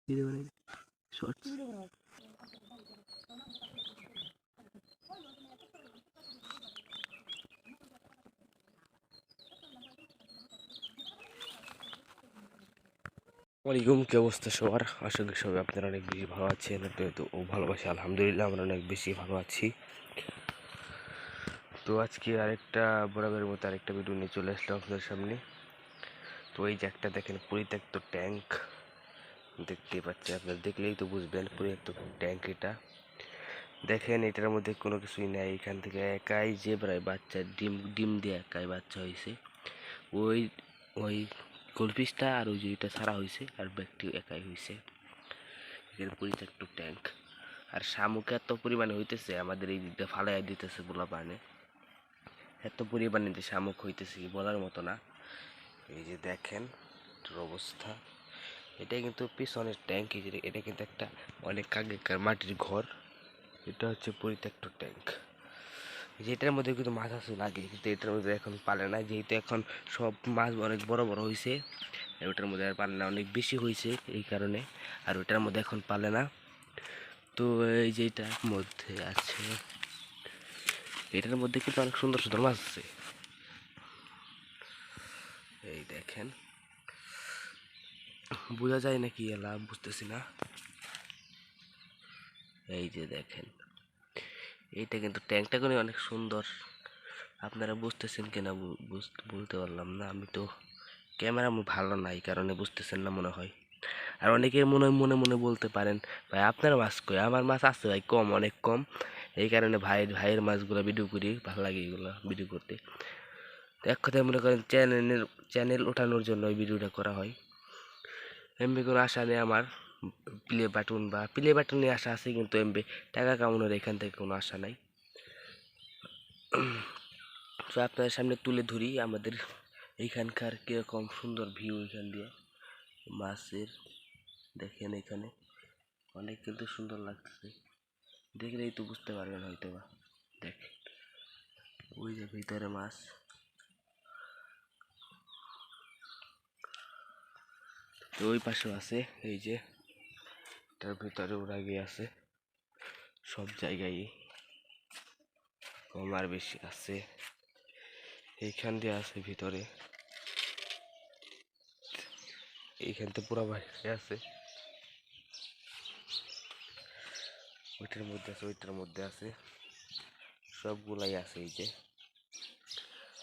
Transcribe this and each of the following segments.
Video বানাই shorts. ওয়ালাইকুম, কি অবস্থা সবার? আশা করি সবাই আপনারা অনেক বেশি ভালো আছেন। তো ও ভালোবাসি, আলহামদুলিল্লাহ আমরা অনেক বেশি ভালো আছি। তো আজকে আরেকটা বরাবরের মতো আরেকটা ভিডিও নিয়ে চলে আসলাম আপনাদের সামনে। তো এই যে একটা দেখেন পরিত্যক্ত ট্যাঙ্ক দেখতে পাচ্ছেন, আপনারা দেখলেই তো বুঝবেন পরিত্যক্ত ট্যাঙ্ক। এটা দেখেন, এটার মধ্যে কোনো কিছুই নাই। এখান থেকে একাই যে প্রায় বাচ্চা ডিম ডিম দিয়ে একাই বাচ্চা হয়েছে। ওই ওই গোলফিশটা আর ওই যে এটা ছাড়া হয়েছে, আর ব্যাগটি একাই হয়েছে। এর পরিত্যক্ত ট্যাঙ্ক আর শামুক এত পরিমাণে হইতেছে, আমাদের এই দিকটা ফালাই দিতেছে বলা পারে। এত পরিমাণে যে শামুক হইতেছে কি বলার মতো না। এই যে দেখেন অবস্থা। এটা কিন্তু পিছনের ট্যাঙ্ক, এটা কিন্তু একটা অনেক আগেকার মাটির ঘর। এটা হচ্ছে পরিত্যক্ত ট্যাঙ্ক। যেটার মধ্যে কিন্তু মাছ আছে লাগে, কিন্তু এটার মধ্যে এখন পালে না, যেহেতু এখন সব মাছ অনেক বড় বড় হয়েছে। ওটার মধ্যে আর পালে না, অনেক বেশি হয়েছে এই কারণে। আর ওটার মধ্যে এখন পালে না। তো এই যে এটার মধ্যে আছে, এটার মধ্যে কিন্তু অনেক সুন্দর সুন্দর মাছ আছে। এই দেখেন, বোঝা যায় নাকি এলা বুঝতেছি না। এই যে দেখেন, এইটা কিন্তু ট্যাঙ্কটা করে অনেক সুন্দর। আপনারা বুঝতেছেন কিনা বলতে পারলাম না, আমি তো ক্যামেরা ভালো নাই কারণে বুঝতেছেন না মনে হয়। আর অনেকে মনে মনে মনে বলতে পারেন, ভাই আপনার মাছ কই? আমার মাছ আছে ভাই, কম, অনেক কম। এই কারণে ভাইয়ের মাছগুলো ভিডিও করি, ভালো লাগে এগুলো ভিডিও করতে। তো এক কথায় মনে করেন চ্যানেল ওঠানোর জন্য ওই ভিডিওটা করা হয়। এমবি কোনো আশা নেই আমার প্লে বাটন নিয়ে আশা আছে, কিন্তু এমবি টাকা কামানোর এখান থেকে কোনো আশা নাই। তো আপনাদের সামনে তুলে ধরি আমাদের এইখানকার কিরকম সুন্দর ভিউ। এখান দিয়ে মাছের দেখেন, এখানে অনেক কিন্তু সুন্দর লাগতেছে, দেখলেই তো বুঝতে পারবেন হয়তো বা। দেখেন ওই যে ভিতরে মাছ, তো ওই পাশেও আছে। এই যে তার ভিতরে ওরা গিয়ে আছে, সব জায়গায় কম আর বেশি আছে। এইখান দিয়ে আছে ভিতরে, এইখান থেকে পুরো বাইরে আছে। ওইটার মধ্যে আছে, ওইটার মধ্যে আছে, সবগুলাই আছে। এই যে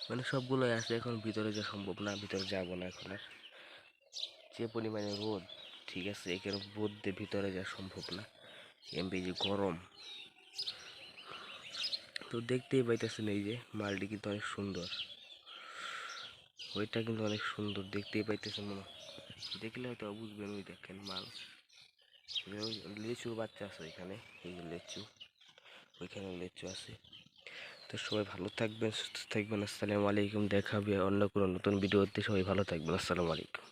মানে সবগুলোই আছে। এখন ভিতরে যাওয়া সম্ভব না, ভিতরে যাবো না এখন আর। যে পরিমাণে রোদ, ঠিক আছে, এখানে রোদ দিয়ে ভিতরে যাওয়া সম্ভব না, এমবি যে গরম। তো দেখতেই পাইতেছেন এই যে মালটি কিন্তু অনেক সুন্দর, ওইটা কিন্তু অনেক সুন্দর দেখতেই পাইতেছেন। মনে দেখলে হয়তো বুঝবেন। ওই দেখেন মাল, লিচুর বাচ্চা আছে ওইখানে, এই যে লিচু, ওইখানে লিচু আছে। তো সবাই ভালো থাকবেন, সুস্থ থাকবেন। আসসালামু আলাইকুম, দেখা হবে অন্য কোনো নতুন ভিডিওতে। সবাই ভালো থাকবেন, আসসালামু আলাইকুম।